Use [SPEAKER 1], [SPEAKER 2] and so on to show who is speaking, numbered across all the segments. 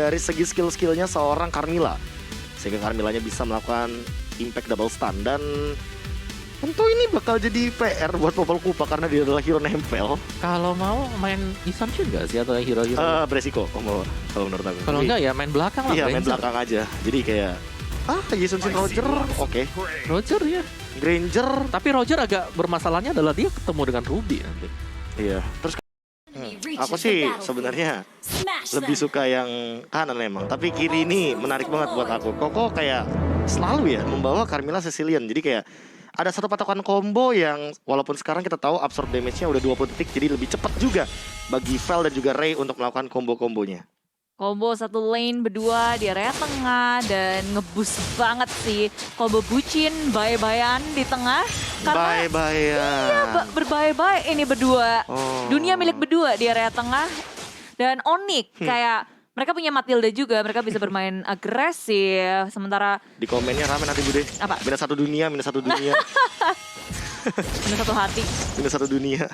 [SPEAKER 1] dari segi skill-skillnya seorang Carmilla, sehingga Carmillanya bisa melakukan impact double stun. Dan tentu ini bakal jadi PR buat Popol Kupa karena dia adalah hero nempel.
[SPEAKER 2] Kalau mau main Isan juga sih atau hero-hero?
[SPEAKER 1] Beresiko kalau menurut aku.
[SPEAKER 2] Kalau enggak ya main belakang lah.
[SPEAKER 1] Iya, main belakang aja. Jadi kayak Jason Shin Roger, oke.
[SPEAKER 2] Roger ya.
[SPEAKER 1] Granger.
[SPEAKER 2] Tapi Roger agak bermasalahnya adalah dia ketemu dengan Ruby nanti.
[SPEAKER 1] Iya. Terus aku sih sebenarnya lebih suka yang kanan emang. Tapi kiri ini menarik banget buat aku. Koko kayak selalu ya membawa Carmilla Sicilian. Jadi kayak ada satu patokan combo yang walaupun sekarang kita tahu absorb damage-nya udah 20 detik, jadi lebih cepat juga bagi Vel dan juga Ray untuk melakukan combo-kombonya.
[SPEAKER 3] Combo satu lane berdua di area tengah dan ngebus banget sih combo bucin bye-byean di tengah karena iya berbye-bye ini berdua. Dunia milik berdua di area tengah dan Onyx kayak mereka punya Matilda juga, mereka bisa bermain agresif sementara
[SPEAKER 1] di komennya rame nanti Bude.
[SPEAKER 3] Apa?
[SPEAKER 1] Minus satu dunia.
[SPEAKER 3] Minus satu hati.
[SPEAKER 1] Minus satu dunia.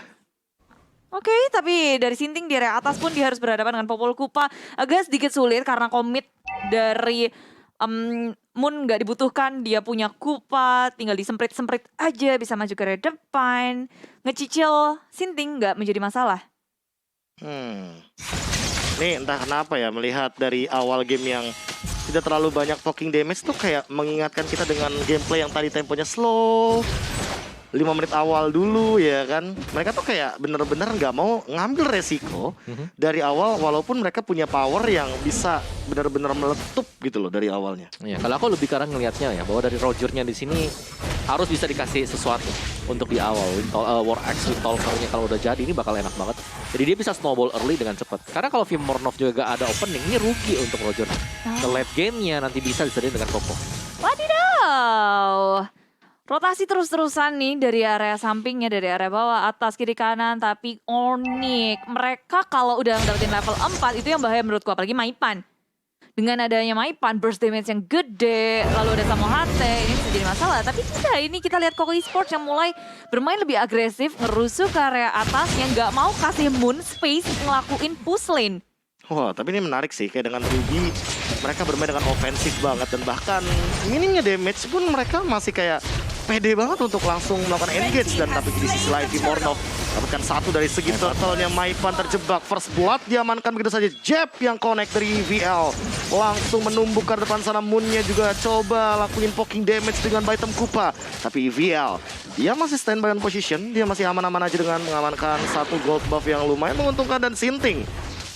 [SPEAKER 3] Oke, tapi dari Sinting di area atas pun dia harus berhadapan dengan Popol Kupa. Agak sedikit sulit karena komit dari Moon nggak dibutuhkan. Dia punya Kupa, tinggal disemprit-semprit aja bisa maju ke area depan. Ngecicil Sinting nggak menjadi masalah.
[SPEAKER 1] Nih entah kenapa ya melihat dari awal game yang tidak terlalu banyak poking damage tuh kayak mengingatkan kita dengan gameplay yang tadi temponya slow. 5 menit awal dulu ya kan. Mereka tuh kayak bener-bener nggak mau ngambil resiko dari awal walaupun mereka punya power yang bisa bener-bener meletup gitu loh dari awalnya.
[SPEAKER 2] Ya, kalau aku lebih karena ngelihatnya ya bahwa dari Rogernya di sini harus bisa dikasih sesuatu untuk di awal. War Axe with Talker-nya kalau udah jadi ini bakal enak banget. Jadi dia bisa snowball early dengan cepat. Karena kalau Vimornov juga gak ada opening, ini rugi untuk Roger. Ke late game-nya nanti bisa disediain dengan Koko.
[SPEAKER 3] Wadidaw. Rotasi terus-terusan nih dari area sampingnya, dari area bawah, atas, kiri, kanan. Tapi Onyx, mereka kalau udah dapetin level 4 itu yang bahaya menurutku. Apalagi Maipan. Dengan adanya Maipan, burst damage yang gede, lalu ada Samohate, ini bisa jadi masalah. Tapi tidak, ini kita lihat Koko Esports yang mulai bermain lebih agresif, ngerusuh ke area atas yang gak mau kasih Moon space ngelakuin push lane.
[SPEAKER 1] Wah, tapi ini menarik sih. Kayak dengan Ruby, mereka bermain dengan ofensif banget. Dan bahkan minimnya damage pun mereka masih kayak pede banget untuk langsung melakukan engage. Dan tapi di sisi lain Vimornov dapatkan satu dari segi turtle-nya. Maipan terjebak, first blood diamankan begitu saja. Jab yang connect dari VL langsung menumbuk ke depan sana. Moon-nya juga coba lakuin poking damage dengan Baitem Kupa. Tapi VL, dia masih standby on position. Dia masih aman-aman aja dengan mengamankan satu gold buff yang lumayan menguntungkan. Dan Sinting,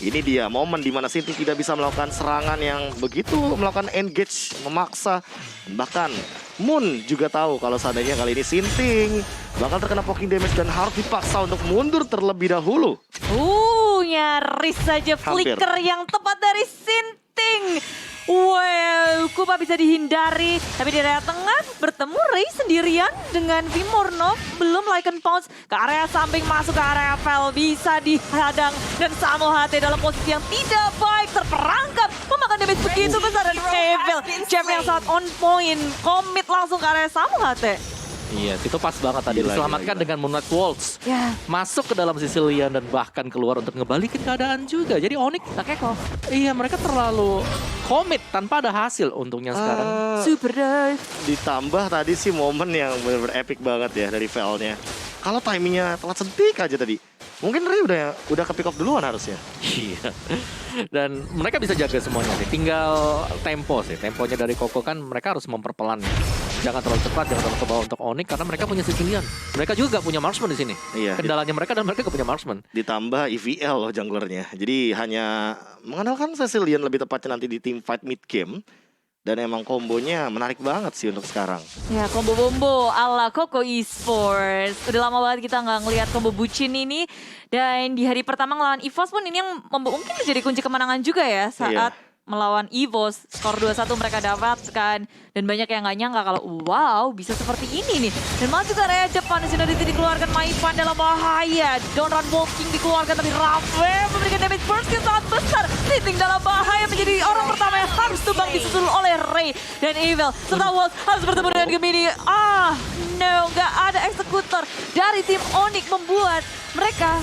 [SPEAKER 1] ini dia momen dimana Sinting tidak bisa melakukan serangan yang begitu melakukan engage, memaksa. Bahkan Moon juga tahu kalau seandainya kali ini Sinting bakal terkena poking damage dan harus dipaksa untuk mundur terlebih dahulu.
[SPEAKER 3] Nyaris saja flicker yang tepat dari Sinting. Wow, Kupa bisa dihindari. Tapi di area tengah bertemu Ray sendirian dengan Vimornov. Belum Lycan Pounce ke area samping, masuk ke area Vel. Bisa dihadang dan Samohate dalam posisi yang tidak baik. Terperangkap, memakan damage begitu besar dari Evil. Jab yang sangat on point. Commit langsung ke area Samohate.
[SPEAKER 2] Iya, itu pas banget tadi. Diselamatkan dengan Moonlight Waltz.
[SPEAKER 3] Ya.
[SPEAKER 2] Masuk ke dalam Sicilian dan bahkan keluar untuk ngebalikin keadaan juga. Jadi Onyx, iya mereka terlalu komit tanpa ada hasil untungnya sekarang.
[SPEAKER 3] Super dive.
[SPEAKER 1] Ditambah tadi sih momen yang benar-benar epic banget ya dari Vel-nya. Kalau timingnya telat sedikit aja tadi, mungkin Ray udah ke pick off duluan harusnya.
[SPEAKER 2] Iya. Dan mereka bisa jaga semuanya sih. Tinggal tempo sih. Temponya dari Koko kan mereka harus memperpelan. Jangan terlalu cepat, jangan terlalu ke bawah untuk Onyx karena mereka punya Sicilian. Mereka juga gak punya marksman di sini.
[SPEAKER 1] Iya.
[SPEAKER 2] Kendalanya mereka dan mereka gak punya marksman.
[SPEAKER 1] Ditambah EVL loh junglernya. Jadi hanya mengandalkan Sicilian lebih tepatnya nanti di team fight mid game. Dan emang kombonya menarik banget sih untuk sekarang.
[SPEAKER 3] Ya, combo-bombo ala Koko Esports. Udah lama banget kita nggak ngelihat combo bucin ini. Dan di hari pertama ngelawan EVOS pun ini yang mungkin menjadi kunci kemenangan juga ya. Saat melawan EVOS, skor 2-1 mereka dapatkan. Dan banyak yang nggak nyangka kalau wow bisa seperti ini nih. Dan masuk ke area depan, Sinodity dikeluarkan, Maipan dalam bahaya. Don't Run Walking dikeluarkan, tapi Rafael memberikan damage burst yang sangat besar. Sinting dalam bahaya menjadi orang pertama yang harus tumbang disusul oleh Ray dan Evil. Serta Waltz harus bertemu dengan Gemini. No, nggak ada eksekutor dari tim Onyx membuat mereka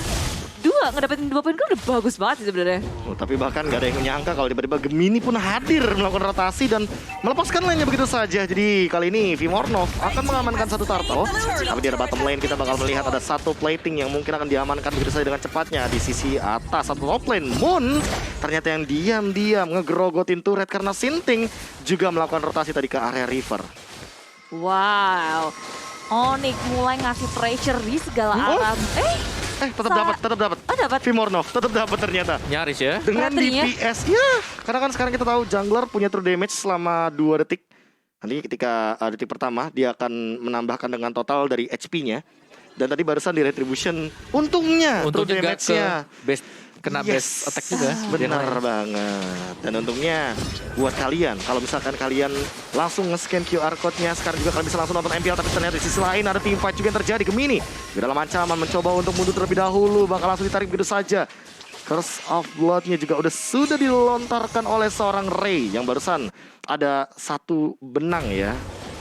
[SPEAKER 3] 2, ngedapetin 2 poin udah bagus banget sih sebenarnya.
[SPEAKER 1] Tapi bahkan nggak ada yang menyangka kalau tiba-tiba Gemini pun hadir melakukan rotasi dan melepaskan lainnya begitu saja. Jadi kali ini Vimornov akan mengamankan satu turtle. Tapi di bottom lane kita bakal melihat ada satu plating yang mungkin akan diamankan begitu saja dengan cepatnya. Di sisi atas satu top lane, Moon ternyata yang diam-diam ngegrogotin turret karena Sinting juga melakukan rotasi tadi ke area river.
[SPEAKER 3] Wow. Onyx mulai ngasih pressure di segala arah.
[SPEAKER 1] Tetap dapat.
[SPEAKER 3] Oh, dapat.
[SPEAKER 1] Vimornov tetap dapat ternyata.
[SPEAKER 2] Nyaris ya.
[SPEAKER 1] Dengan
[SPEAKER 3] Baterainya.
[SPEAKER 1] DPS, ya. Karena kan sekarang kita tahu jungler punya true damage selama 2 detik. Nanti ketika detik pertama, dia akan menambahkan dengan total dari HP-nya. Dan tadi barusan di retribution, untungnya true
[SPEAKER 2] Untungnya
[SPEAKER 1] damage-nya.
[SPEAKER 2] kena base attack juga.
[SPEAKER 1] Benar banget. Dan untungnya buat kalian, kalau misalkan kalian langsung nge-scan QR code-nya, sekarang juga kalian bisa langsung nonton MPL. Tapi ternyata di sisi lain ada team fight juga yang terjadi. Gemini di dalam ancaman mencoba untuk mundur terlebih dahulu, bakal langsung ditarik begitu saja. Curse of Blood-nya juga sudah dilontarkan oleh seorang Ray yang barusan ada satu benang ya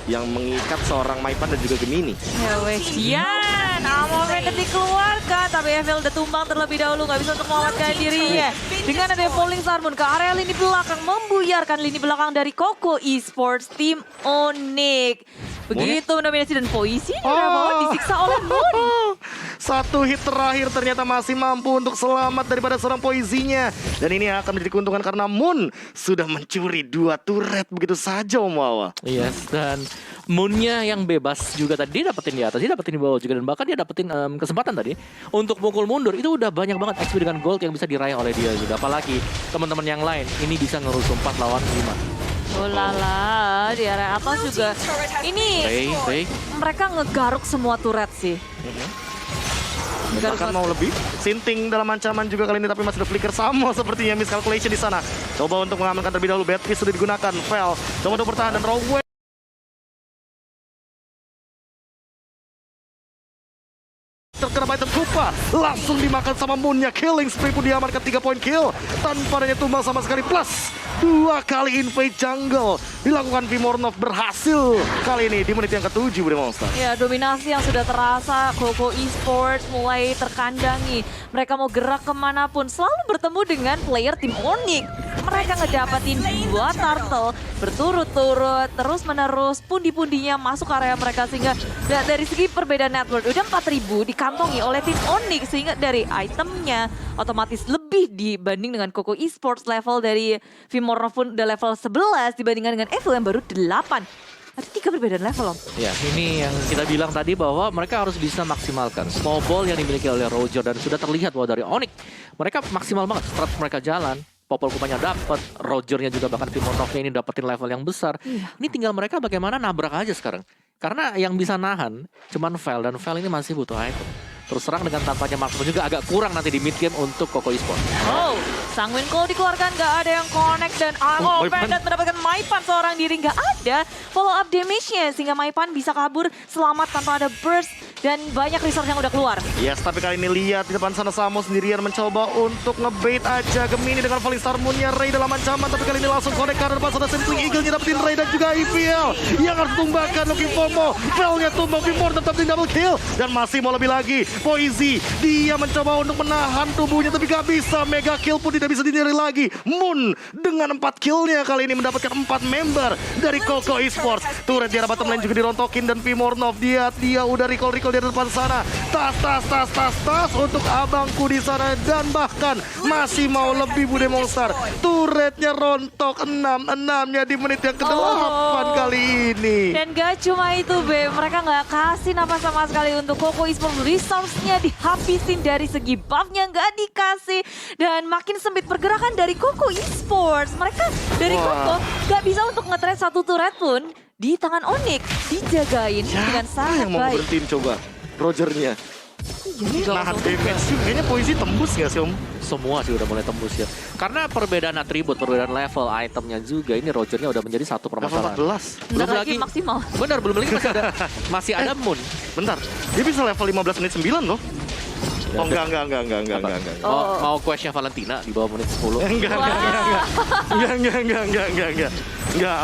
[SPEAKER 1] yang mengikat seorang Maipan dan juga Gemini.
[SPEAKER 3] Ya wes, Yan, Amomen dikeluarkan, tapi Evil udah tumbang terlebih dahulu, nggak bisa untuk mengamankan dirinya. Dengan ada Falling Star Moon ke area lini belakang, membuyarkan lini belakang dari Koko Esports, tim Onyx. Begitu mendominasi dan Poisi disiksa oleh Moon.
[SPEAKER 1] Satu hit terakhir ternyata masih mampu untuk selamat daripada seorang Poisinya. Dan ini akan menjadi keuntungan karena Moon sudah mencuri 2 turret begitu saja Om Wawa.
[SPEAKER 2] Yes, dan Moonnya yang bebas juga tadi dia dapetin di atas, dia dapetin di bawah juga, dan bahkan dia dapetin kesempatan tadi untuk mukul mundur. Itu udah banyak banget XP dengan gold yang bisa diraih oleh dia juga. Apalagi teman-teman yang lain ini bisa ngerusuh 4 lawan 5.
[SPEAKER 3] Oh lala, di area atas juga. Ini
[SPEAKER 2] Ray.
[SPEAKER 3] mereka ngegaruk semua turret sih.
[SPEAKER 1] Bahkan mau lebih, Sinting dalam ancaman juga kali ini, tapi masih ada flicker sama sepertinya miscalculation di sana. Coba untuk mengamankan terlebih dahulu, Bad Kiss sudah digunakan, Fel coba untuk bertahan dan Rowway. Terkena item Kupa, langsung dimakan sama Moonnya. Killing spree pun diamankan 3 poin kill tanpa adanya tumbang sama sekali. Plus 2 kali invade jungle dilakukan Vimornov, berhasil kali ini di menit yang ke-7 Bude Monster.
[SPEAKER 3] Ya, dominasi yang sudah terasa. Koko Esports mulai terkandangi. Mereka mau gerak kemanapun selalu bertemu dengan player tim Onyx. Mereka ngedapatin 2 turtle berturut-turut, terus-menerus pundi-pundinya masuk area mereka, sehingga dari segi perbedaan network udah 4.000 dikantongi oleh tim Onyx, sehingga dari itemnya otomatis lebih dibanding dengan Koko Esports. Level dari Vimornov pun udah level 11 dibandingkan dengan Evil yang baru 8. Ada 3 perbedaan level, Om.
[SPEAKER 2] Ya, ini yang kita bilang tadi bahwa mereka harus bisa maksimalkan snowball yang dimiliki oleh Roger, dan sudah terlihat bahwa dari Onyx mereka maksimal banget strat mereka jalan. Popol kupanya dapat, Rogernya juga, bahkan Vimornovnya ini dapetin level yang besar. Ini tinggal mereka bagaimana nabrak aja sekarang. Karena yang bisa nahan cuman Vel, dan Vel ini masih butuh item. Terus serang dengan tampaknya Marksman juga agak kurang nanti di mid game untuk Koko Esports.
[SPEAKER 3] Oh, Sanguin Call dikeluarkan, gak ada yang connect, dan Bandit mendapatkan Maipan seorang diri, gak ada follow up damage-nya, sehingga Maipan bisa kabur selamat tanpa ada burst, dan banyak resource yang udah keluar.
[SPEAKER 1] Yes, tapi kali ini lihat di depan sana Samo sendirian mencoba untuk ngebait aja Gemini dengan Falling Star Moon-nya. Ray dalam ancaman, tapi kali ini langsung connect karena depan sana Simpling Eagle-nya dapetin Ray dan juga IPL yang harus tumbangkan. Looking FOMO, Vel-nya tumbang, Vimornov tetap di double kill, dan masih mau lebih lagi. Poisi, dia mencoba untuk menahan tubuhnya tapi gak bisa. Mega kill pun tidak bisa dihindari lagi. Moon dengan 4 killnya kali ini mendapatkan 4 member dari Koko Esports. Turret di arah bottom lane juga dirontokin, dan Vimornov dia udah recall di depan sana. Tas untuk abangku di sana, dan bahkan masih mau lebih Bude Monster. Turretnya rontok 6-6-nya di menit yang ke-8 kali ini.
[SPEAKER 3] Dan gak cuma itu, Be, mereka gak kasih napas sama sekali untuk Koko Esports. Resource-nya dihabisin, dari segi buff-nya gak dikasih, dan makin sempit pergerakan dari Koko Esports. Mereka dari Koko gak bisa untuk nge-trade satu turret pun di tangan Onyx, dijagain dengan sangat
[SPEAKER 1] yang mau
[SPEAKER 3] baik.
[SPEAKER 1] berhentiin coba Rogernya? Nahan damage juga, kayaknya Poisi tembus gak sih Om?
[SPEAKER 2] Semua sih udah mulai tembus ya. Karena perbedaan atribut, perbedaan level itemnya juga, ini Rogernya udah menjadi satu
[SPEAKER 1] Level
[SPEAKER 2] permasalahan.
[SPEAKER 1] 14.
[SPEAKER 3] Bentar lagi maksimal.
[SPEAKER 2] Benar, belum lagi masih ada Moon.
[SPEAKER 1] Bentar, dia bisa level 15 menit 9 loh. Oh enggak.
[SPEAKER 2] Mau questnya Valentina di bawah menit 10.
[SPEAKER 1] Enggak,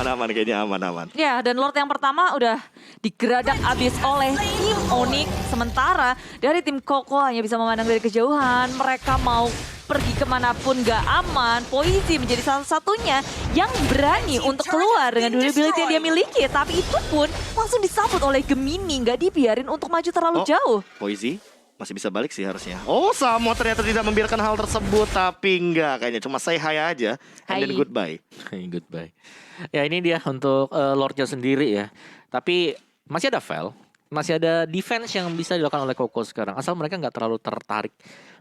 [SPEAKER 1] aman kayaknya aman.
[SPEAKER 3] Ya, dan Lord yang pertama udah digeradak abis oleh tim Onyx. Sementara dari tim Koko hanya bisa memandang dari kejauhan. Mereka mau pergi kemanapun gak aman. Poisi menjadi salah satunya yang berani untuk keluar dengan durability yang dia miliki. Tapi itu pun langsung disambut oleh Gemini. Gak dibiarin untuk maju terlalu jauh.
[SPEAKER 1] Poisi masih bisa balik sih harusnya. Oh, Samo ternyata tidak membiarkan hal tersebut. Tapi enggak, kayaknya cuma say hi aja. And then goodbye.
[SPEAKER 2] Goodbye. Ya ini dia untuk Lordnya sendiri ya. Tapi masih ada Vel. Masih ada defense yang bisa dilakukan oleh Koko sekarang. Asal mereka nggak terlalu tertarik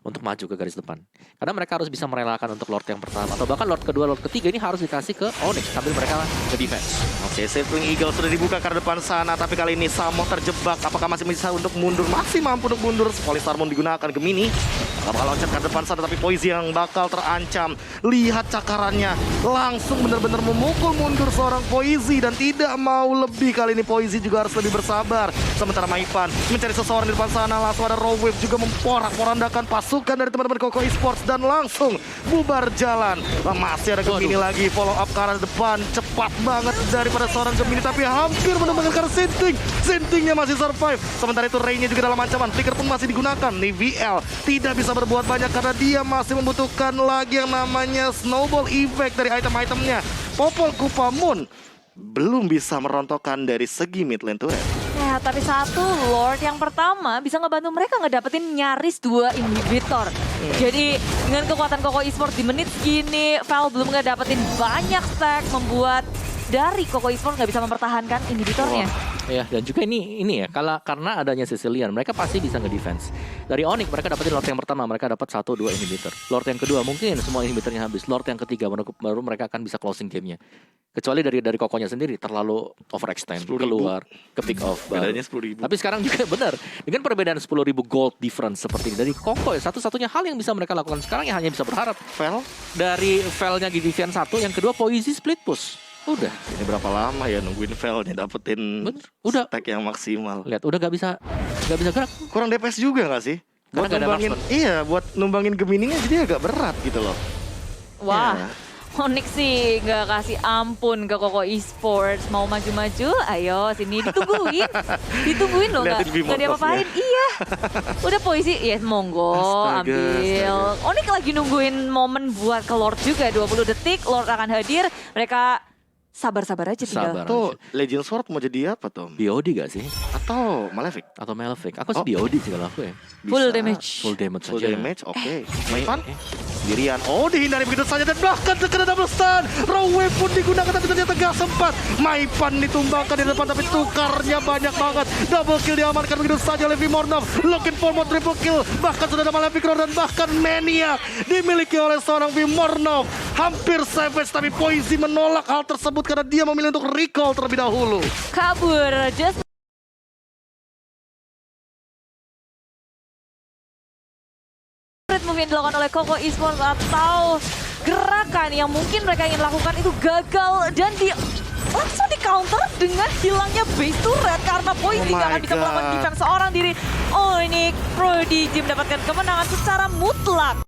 [SPEAKER 2] untuk maju ke garis depan. Karena mereka harus bisa merelakan untuk Lord yang pertama. Atau bahkan Lord kedua, Lord ketiga ini harus dikasih ke Onyx. Sambil mereka ke defense.
[SPEAKER 1] Oke, Sapling Eagle sudah dibuka ke depan sana. Tapi kali ini Samo terjebak. Apakah masih bisa untuk mundur? Masih mampu untuk mundur. Polisarmon digunakan. Gemini bakal loncat ke depan sana. Tapi Poisi yang bakal terancam. Lihat cakarannya. Langsung benar-benar memukul mundur seorang Poisi. Dan tidak mau lebih. Kali ini Poisi juga harus lebih bersabar. Sementara Maipan mencari seseorang di depan sana. Langsung ada Raw Wave juga memporak-porandakan pasukan dari teman-teman Koko Esports. Dan langsung bubar jalan. Masih ada Gemini lagi. Follow up ke arah depan. Cepat banget daripada seorang Gemini. Tapi hampir menemukan karena Sinting. Sintingnya masih survive. Sementara itu Ray-nya juga dalam ancaman. Flicker pun masih digunakan. Nih VL tidak bisa berbuat banyak karena dia masih membutuhkan lagi yang namanya Snowball Effect dari item-itemnya. Popol Kupamun belum bisa merontokkan dari segi mid lane turret.
[SPEAKER 3] Ya, tapi satu Lord yang pertama bisa ngebantu mereka ngedapetin nyaris 2 inhibitor. Jadi dengan kekuatan Koko Esports di menit segini, Val belum ngedapetin banyak stack, membuat dari Koko Esports nggak bisa mempertahankan inhibitornya.
[SPEAKER 2] Ya, dan juga ini ya, karena adanya Sicilian, mereka pasti bisa nge-defense. Dari Onyx mereka dapetin Lord yang pertama, mereka dapat 1-2 inhibitor. Lord yang kedua mungkin semua inhibitornya habis. Lord yang ketiga baru mereka akan bisa closing gamenya. Kecuali dari Kokonya sendiri terlalu overextend, keluar ke pick off.
[SPEAKER 1] Bedanya 10.000.
[SPEAKER 2] Tapi sekarang juga benar, dengan perbedaan 10.000 gold difference seperti ini dari Koko, satu-satunya hal yang bisa mereka lakukan sekarang ya hanya bisa berharap
[SPEAKER 1] Vel
[SPEAKER 2] dari Vel-nya di Division 1, yang kedua Poisi split push. Udah.
[SPEAKER 1] ini berapa lama ya nungguin Vel-nya dapetin
[SPEAKER 2] Udah.
[SPEAKER 1] stack yang maksimal.
[SPEAKER 2] Lihat, udah gak bisa gerak.
[SPEAKER 1] Kurang DPS juga gak sih?
[SPEAKER 2] Karena
[SPEAKER 1] Buat
[SPEAKER 2] nggak ada
[SPEAKER 1] numbangin,
[SPEAKER 2] marksman.
[SPEAKER 1] iya, buat numbangin Gemininya jadi agak berat gitu loh.
[SPEAKER 3] Wah,
[SPEAKER 1] Ya.
[SPEAKER 3] Onyx sih nggak kasih ampun ke Koko Esports. Mau maju-maju, ayo sini ditungguin. Ditungguin loh,
[SPEAKER 1] Liatin
[SPEAKER 3] nggak diapa-apain. Iya, udah Poisi, ya monggo
[SPEAKER 1] Astaga,
[SPEAKER 3] ambil. Onyx lagi nungguin momen buat ke Lord juga, 20 detik Lord akan hadir. Mereka sabar-sabar aja tinggal.
[SPEAKER 2] Sabar.
[SPEAKER 1] Tuh, Legend Sword mau jadi apa, Tom?
[SPEAKER 2] BOD gak sih?
[SPEAKER 1] Atau Malefic?
[SPEAKER 2] Atau Malefic? Aku sih BOD sih kalau aku ya.
[SPEAKER 3] Full
[SPEAKER 1] Bisa.
[SPEAKER 3] damage.
[SPEAKER 2] Full damage
[SPEAKER 1] Full
[SPEAKER 2] saja.
[SPEAKER 1] damage, oke.
[SPEAKER 2] Main
[SPEAKER 1] Maipan sendirian. Oh, dihindari begitu saja dan bahkan terkena double stun. Raw Wave pun digunakan tapi ternyata gak sempat. Maipan ditumbangkan di depan tapi tukarnya banyak banget. Double kill diamankan begitu saja oleh Vimornov. Looking for more triple kill. Bahkan sudah ada Malefic Roar dan bahkan Maniac dimiliki oleh seorang Vimornov. Hampir savage tapi Poisi menolak hal tersebut karena dia memilih untuk recall terlebih dahulu.
[SPEAKER 3] Kabur, just move yang dilakukan oleh Koko Esports atau gerakan yang mungkin mereka ingin lakukan itu gagal dan langsung di counter dengan hilangnya base turret karena Poisi
[SPEAKER 1] Oh
[SPEAKER 3] gak
[SPEAKER 1] my
[SPEAKER 3] akan bisa melakukan
[SPEAKER 1] God.
[SPEAKER 3] defense seorang diri. Onyx Prodigy mendapatkan kemenangan secara mutlak.